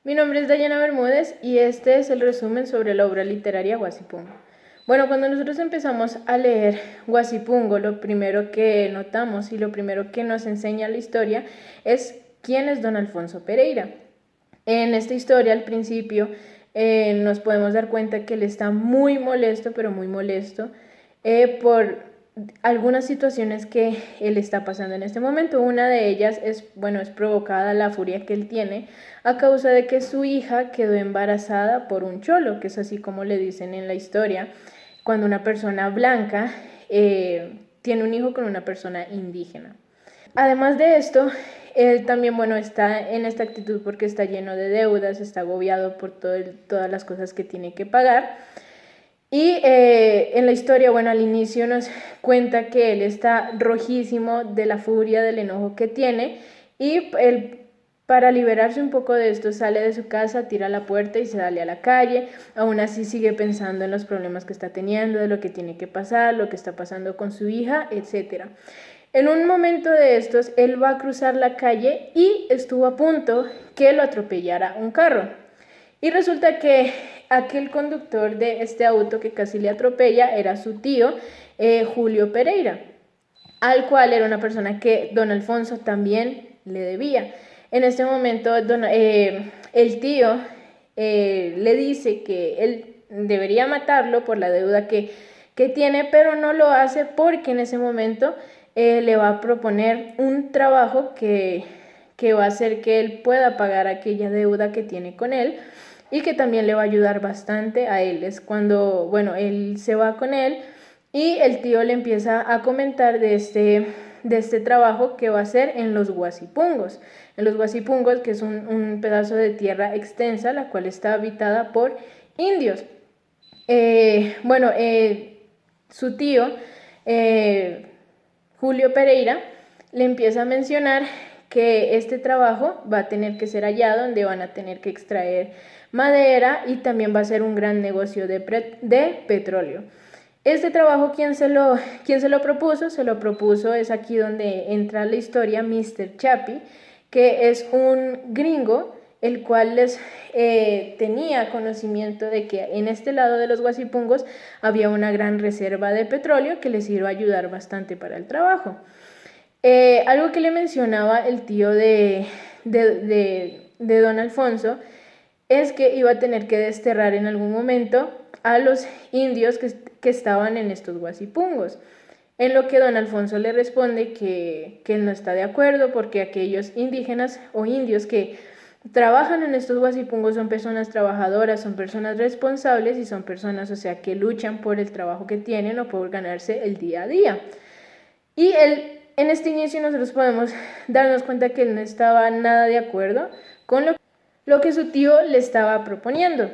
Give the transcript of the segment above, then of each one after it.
Mi nombre es Dayana Bermúdez y este es el resumen sobre la obra literaria Huasipungo. Bueno, cuando nosotros empezamos a leer Huasipungo, lo primero que notamos y lo primero que nos enseña la historia es quién es don Alfonso Pereira. En esta historia, al principio, nos podemos dar cuenta que él está muy molesto, pero muy molesto, por algunas situaciones que él está pasando en este momento. Una de ellas es provocada la furia que él tiene a causa de que su hija quedó embarazada por un cholo, que es así como le dicen en la historia, cuando una persona blanca tiene un hijo con una persona indígena. Además de esto, él también, está en esta actitud porque está lleno de deudas, está agobiado por todas las cosas que tiene que pagar. Y en la historia, al inicio nos cuenta que él está rojísimo de la furia, del enojo que tiene, y él, para liberarse un poco de esto, sale de su casa, tira la puerta y se sale a la calle. Aún así sigue pensando en los problemas que está teniendo, de lo que tiene que pasar, lo que está pasando con su hija, etc. En un momento de estos, él va a cruzar la calle y estuvo a punto que lo atropellara un carro. Y resulta que aquel conductor de este auto que casi le atropella era su tío, Julio Pereira, al cual era una persona que don Alfonso también le debía. En este momento, el tío le dice que él debería matarlo por la deuda que tiene, pero no lo hace porque en ese momento le va a proponer un trabajo que va a hacer que él pueda pagar aquella deuda que tiene con él y que también le va a ayudar bastante a él. Es cuando, él se va con él y el tío le empieza a comentar de este trabajo que va a hacer en los Huasipungos. En los Huasipungos, que es un pedazo de tierra extensa, la cual está habitada por indios. Su tío, Julio Pereira, le empieza a mencionar que este trabajo va a tener que ser allá, donde van a tener que extraer madera y también va a ser un gran negocio de petróleo. Este trabajo, ¿quién se lo propuso? Se lo propuso, es aquí donde entra la historia, Mr. Chapi, que es un gringo, el cual tenía conocimiento de que en este lado de los Huasipungos había una gran reserva de petróleo que les iba a ayudar bastante para el trabajo. Algo que le mencionaba el tío de don Alfonso es que iba a tener que desterrar en algún momento a los indios que estaban en estos Huasipungos. En lo que don Alfonso le responde que él no está de acuerdo porque aquellos indígenas o indios que trabajan en estos Huasipungos son personas trabajadoras, son personas responsables y son personas, que luchan por el trabajo que tienen o por ganarse el día a día. Y en este inicio nosotros podemos darnos cuenta que él no estaba nada de acuerdo con lo que su tío le estaba proponiendo.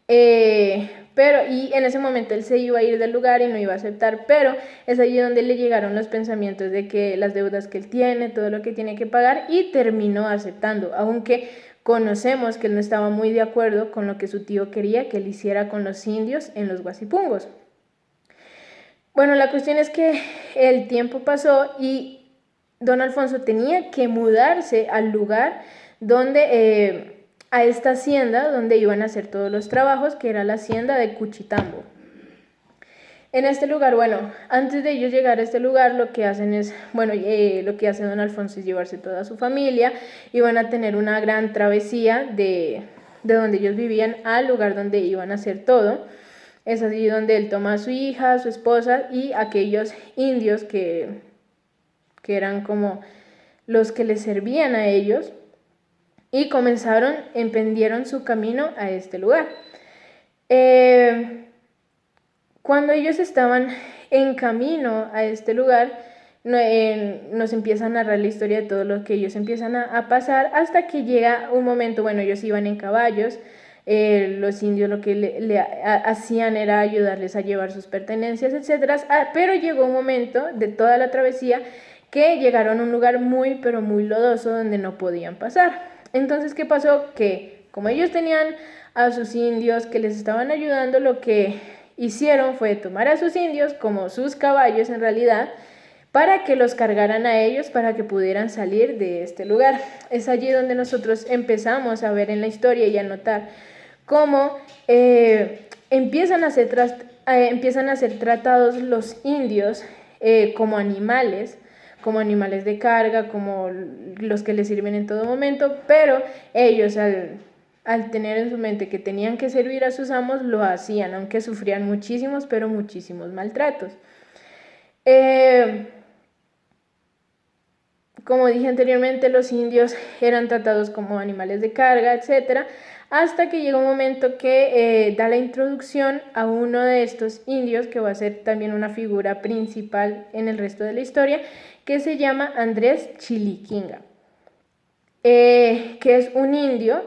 Y en ese momento él se iba a ir del lugar y no iba a aceptar, pero es allí donde le llegaron los pensamientos de que las deudas que él tiene, todo lo que tiene que pagar, y terminó aceptando, aunque conocemos que él no estaba muy de acuerdo con lo que su tío quería que él hiciera con los indios en los Huasipungos. La cuestión es que el tiempo pasó y don Alfonso tenía que mudarse al lugar donde a esta hacienda donde iban a hacer todos los trabajos, que era la hacienda de Cuchitambo. En este lugar, antes de ellos llegar a este lugar, lo que hacen es, lo que hace don Alfonso es llevarse toda su familia y van a tener una gran travesía de donde ellos vivían al lugar donde iban a hacer todo. Es allí donde él toma a su hija, a su esposa y aquellos indios que eran como los que les servían a ellos, y emprendieron su camino a este lugar. Cuando ellos estaban en camino a este lugar, nos empieza a narrar la historia de todo lo que ellos empiezan a pasar, hasta que llega un momento, ellos iban en caballos, los indios lo que hacían era ayudarles a llevar sus pertenencias, etc. Pero llegó un momento de toda la travesía que llegaron a un lugar muy, pero muy lodoso donde no podían pasar. Entonces, ¿qué pasó? Que como ellos tenían a sus indios que les estaban ayudando, lo que hicieron fue tomar a sus indios como sus caballos en realidad, para que los cargaran a ellos para que pudieran salir de este lugar. Es allí donde nosotros empezamos a ver en la historia y a notar cómo empiezan a ser tratados los indios como animales de carga, como los que les sirven en todo momento, pero ellos al tener en su mente que tenían que servir a sus amos, lo hacían, aunque sufrían muchísimos, pero muchísimos maltratos. Como dije anteriormente, los indios eran tratados como animales de carga, etc., hasta que llega un momento que da la introducción a uno de estos indios, que va a ser también una figura principal en el resto de la historia, que se llama Andrés Chiliquinga, que es un indio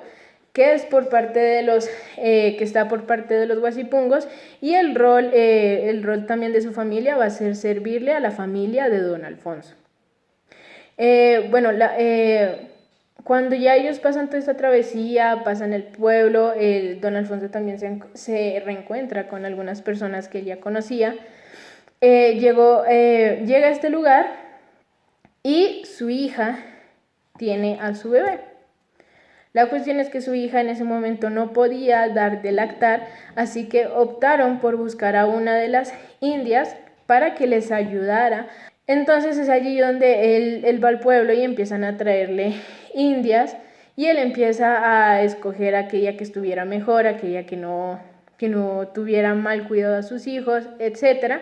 que es por parte de los que está por parte de los Guasipungos, y el rol también de su familia va a ser servirle a la familia de Don Alfonso. Cuando ya ellos pasan toda esta travesía, pasan el pueblo, Don Alfonso también se reencuentra con algunas personas que él ya conocía. Llega a este lugar y su hija tiene a su bebé. La cuestión es que su hija en ese momento no podía dar de lactar, así que optaron por buscar a una de las indias para que les ayudara. Entonces es allí donde él va al pueblo y empiezan a traerle indias, y él empieza a escoger aquella que estuviera mejor, aquella que no tuviera mal cuidado a sus hijos, etc.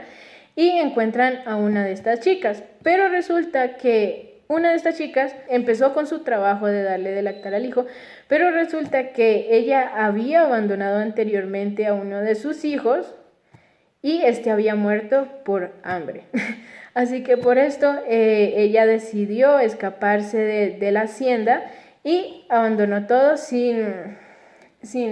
Y encuentran a una de estas chicas, pero resulta que una de estas chicas empezó con su trabajo de darle de lactar al hijo, pero resulta que ella había abandonado anteriormente a uno de sus hijos y este había muerto por hambre. Así que por esto ella decidió escaparse de la hacienda y abandonó todo sin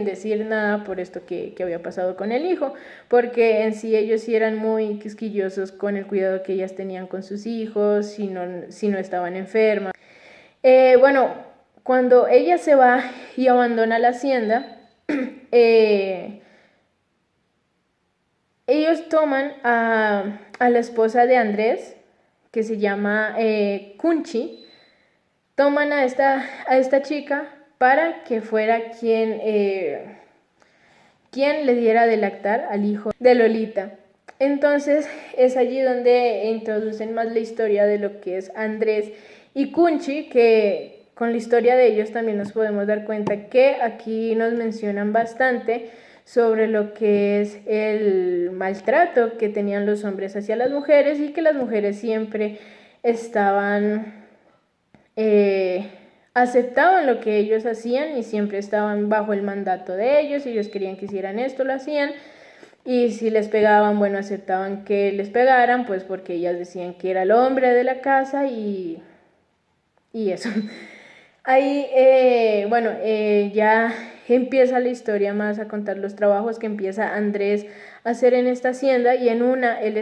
decir nada por esto que había pasado con el hijo, porque en sí ellos sí eran muy quisquillosos con el cuidado que ellas tenían con sus hijos, si no estaban enfermas. Cuando ella se va y abandona la hacienda, ellos toman a la esposa de Andrés, que se llama Kunchi, toman a esta chica para que fuera quien le diera de lactar al hijo de Lolita. Entonces es allí donde introducen más la historia de lo que es Andrés y Kunchi, que con la historia de ellos también nos podemos dar cuenta que aquí nos mencionan bastante sobre lo que es el maltrato que tenían los hombres hacia las mujeres, y que las mujeres siempre aceptaban lo que ellos hacían y siempre estaban bajo el mandato de ellos. Ellos querían que hicieran esto, lo hacían, y si les pegaban, bueno, aceptaban que les pegaran, pues porque ellas decían que era el hombre de la casa y eso. Ahí, ya empieza la historia más a contar los trabajos que empieza Andrés a hacer en esta hacienda, y en una él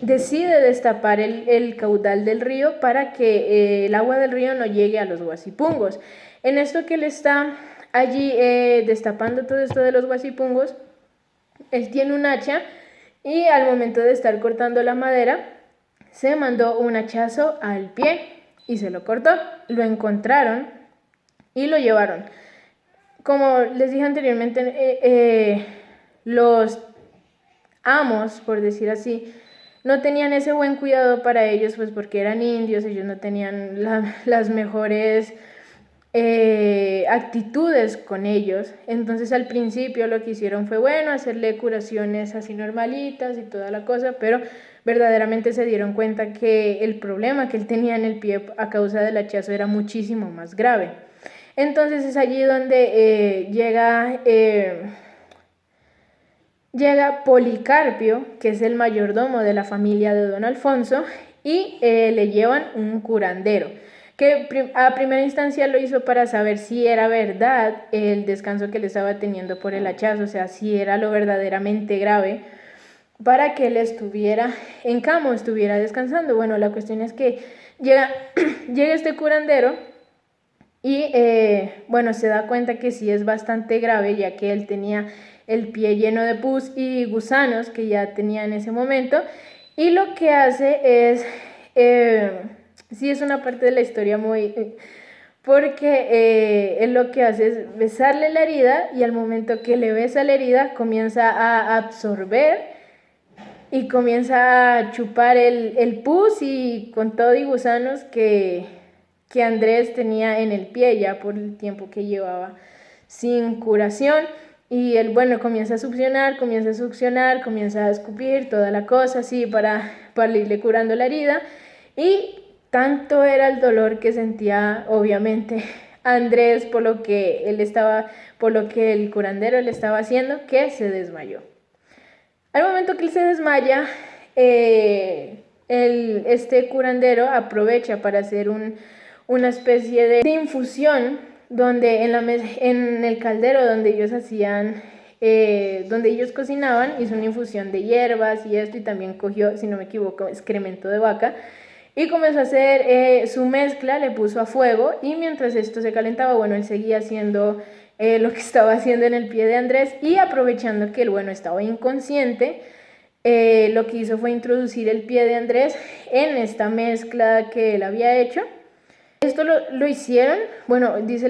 decide destapar el caudal del río para que el agua del río no llegue a los Guasipungos. En esto que él está allí destapando todo esto de los Guasipungos, él tiene un hacha, y al momento de estar cortando la madera se mandó un hachazo al pie y se lo cortó. Lo encontraron y lo llevaron. Como les dije anteriormente, los amos, por decir así, no tenían ese buen cuidado para ellos, pues porque eran indios, ellos no tenían las mejores actitudes con ellos. Entonces al principio lo que hicieron fue, hacerle curaciones así normalitas y toda la cosa, pero verdaderamente se dieron cuenta que el problema que él tenía en el pie a causa del hachazo era muchísimo más grave. Entonces es allí donde llega Policarpio, que es el mayordomo de la familia de Don Alfonso, y le llevan un curandero, que a primera instancia lo hizo para saber si era verdad el descanso que le estaba teniendo por el hachazo, o sea, si era lo verdaderamente grave, para que él estuviera en cama, estuviera descansando. Bueno, la cuestión es que llega este curandero y se da cuenta que sí es bastante grave, ya que él tenía el pie lleno de pus y gusanos que ya tenía en ese momento, Y lo que hace es, sí es una parte de la historia muy... porque él lo que hace es besarle la herida y al momento que le besa la herida comienza a absorber y comienza a chupar el pus y con todo y gusanos que Andrés tenía en el pie ya por el tiempo que llevaba sin curación. Y él, bueno, comienza a succionar, comienza a escupir toda la cosa así para irle curando la herida. Y tanto era el dolor que sentía, obviamente, Andrés por lo que el curandero le estaba haciendo, que se desmayó. Al momento que él se desmaya, este curandero aprovecha para hacer una especie de infusión donde en el caldero donde ellos hacían, donde ellos cocinaban, hizo una infusión de hierbas y esto, y también cogió, si no me equivoco, excremento de vaca y comenzó a hacer su mezcla, le puso a fuego y mientras esto se calentaba, bueno, él seguía haciendo lo que estaba haciendo en el pie de Andrés y aprovechando que el bueno estaba inconsciente, lo que hizo fue introducir el pie de Andrés en esta mezcla que él había hecho. Esto lo hicieron, bueno, dice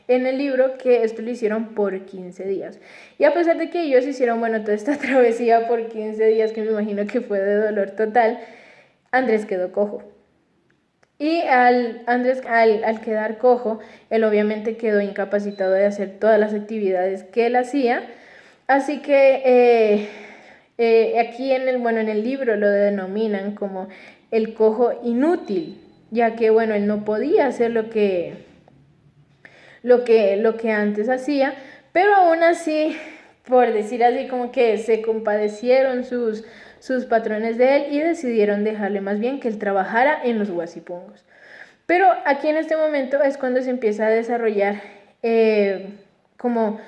en el libro que esto lo hicieron por 15 días. Y a pesar de que ellos hicieron, bueno, toda esta travesía por 15 días, que me imagino que fue de dolor total, Andrés quedó cojo. Y Andrés, al quedar cojo, él obviamente quedó incapacitado de hacer todas las actividades que él hacía. Así que aquí en el libro lo denominan como el cojo inútil, ya que, bueno, él no podía hacer lo que antes hacía, pero aún así, por decir así, como que se compadecieron sus patrones de él y decidieron dejarle más bien que él trabajara en los guasipungos. Pero aquí en este momento es cuando se empieza a desarrollar como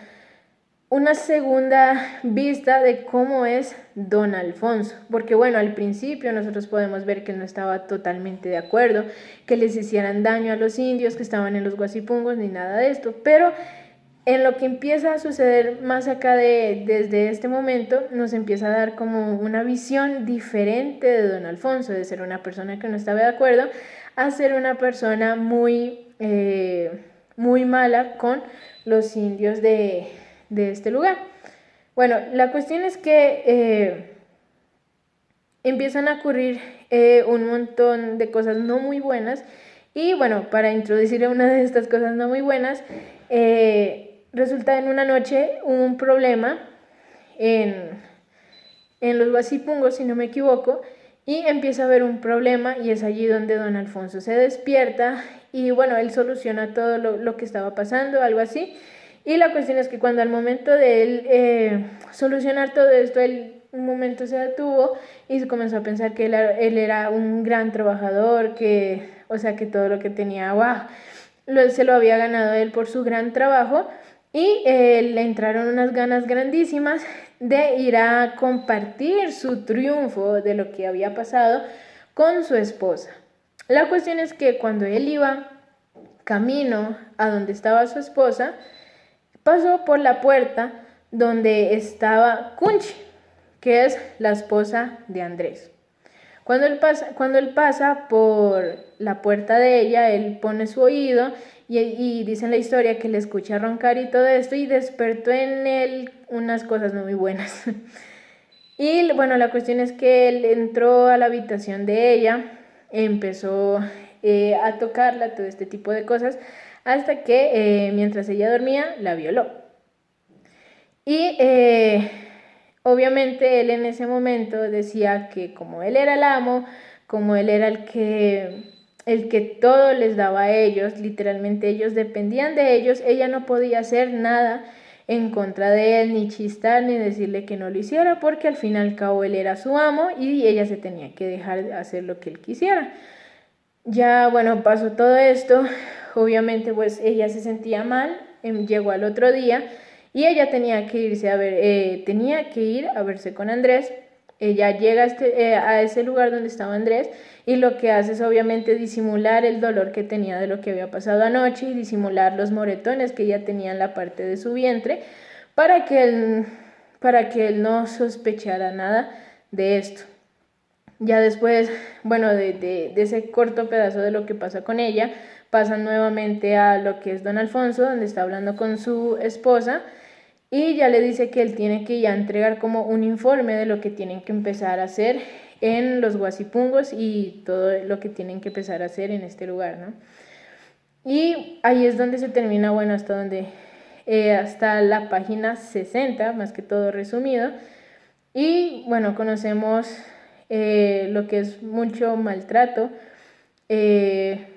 una segunda vista de cómo es Don Alfonso, porque bueno, al principio nosotros podemos ver que él no estaba totalmente de acuerdo, que les hicieran daño a los indios que estaban en los guasipungos, ni nada de esto, pero en lo que empieza a suceder más acá desde este momento, nos empieza a dar como una visión diferente de Don Alfonso, de ser una persona que no estaba de acuerdo, a ser una persona muy mala con los indios de este lugar. Bueno, la cuestión es que empiezan a ocurrir un montón de cosas no muy buenas y bueno, para introducir una de estas cosas no muy buenas, resulta en una noche un problema en los guasipungos, si no me equivoco, y empieza a haber un problema y es allí donde Don Alfonso se despierta y bueno, él soluciona todo lo que estaba pasando, algo así. Y la cuestión es que cuando al momento de él solucionar todo esto, él un momento se detuvo y comenzó a pensar que él era un gran trabajador, o sea, que todo lo que tenía, se lo había ganado él por su gran trabajo y le entraron unas ganas grandísimas de ir a compartir su triunfo de lo que había pasado con su esposa. La cuestión es que cuando él iba camino a donde estaba su esposa, pasó por la puerta donde estaba Cunchi, que es la esposa de Andrés. Cuando él pasa por la puerta de ella, él pone su oído y dice en la historia que le escucha roncar y todo esto y despertó en él unas cosas no muy buenas. Y bueno, la cuestión es que él entró a la habitación de ella, empezó a tocarla, todo este tipo de cosas, hasta que mientras ella dormía, la violó. Y obviamente él en ese momento decía que como él era el amo, como él era el que todo les daba a ellos, literalmente ellos dependían de ellos, ella no podía hacer nada en contra de él, ni chistar, ni decirle que no lo hiciera, porque al fin y al cabo él era su amo y ella se tenía que dejar hacer lo que él quisiera. Ya, bueno, pasó todo esto, obviamente pues ella se sentía mal, llegó al otro día y ella tenía que ir a verse con Andrés. Ella llega a ese lugar donde estaba Andrés y lo que hace es obviamente disimular el dolor que tenía de lo que había pasado anoche y disimular los moretones que ella tenía en la parte de su vientre para que él no sospechara nada de esto. Ya después, bueno, de ese corto pedazo de lo que pasa con ella, pasan nuevamente a lo que es Don Alfonso, donde está hablando con su esposa y ya le dice que él tiene que ya entregar como un informe de lo que tienen que empezar a hacer en los Guasipungos y todo lo que tienen que empezar a hacer en este lugar, ¿no? Y ahí es donde se termina, bueno, hasta la página 60, más que todo resumido. Y bueno, conocemos lo que es mucho maltrato,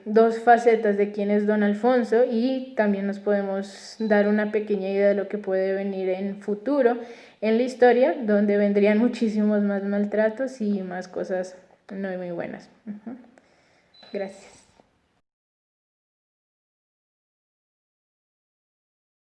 dos facetas de quién es Don Alfonso y también nos podemos dar una pequeña idea de lo que puede venir en futuro en la historia, donde vendrían muchísimos más maltratos y más cosas no muy buenas. Gracias.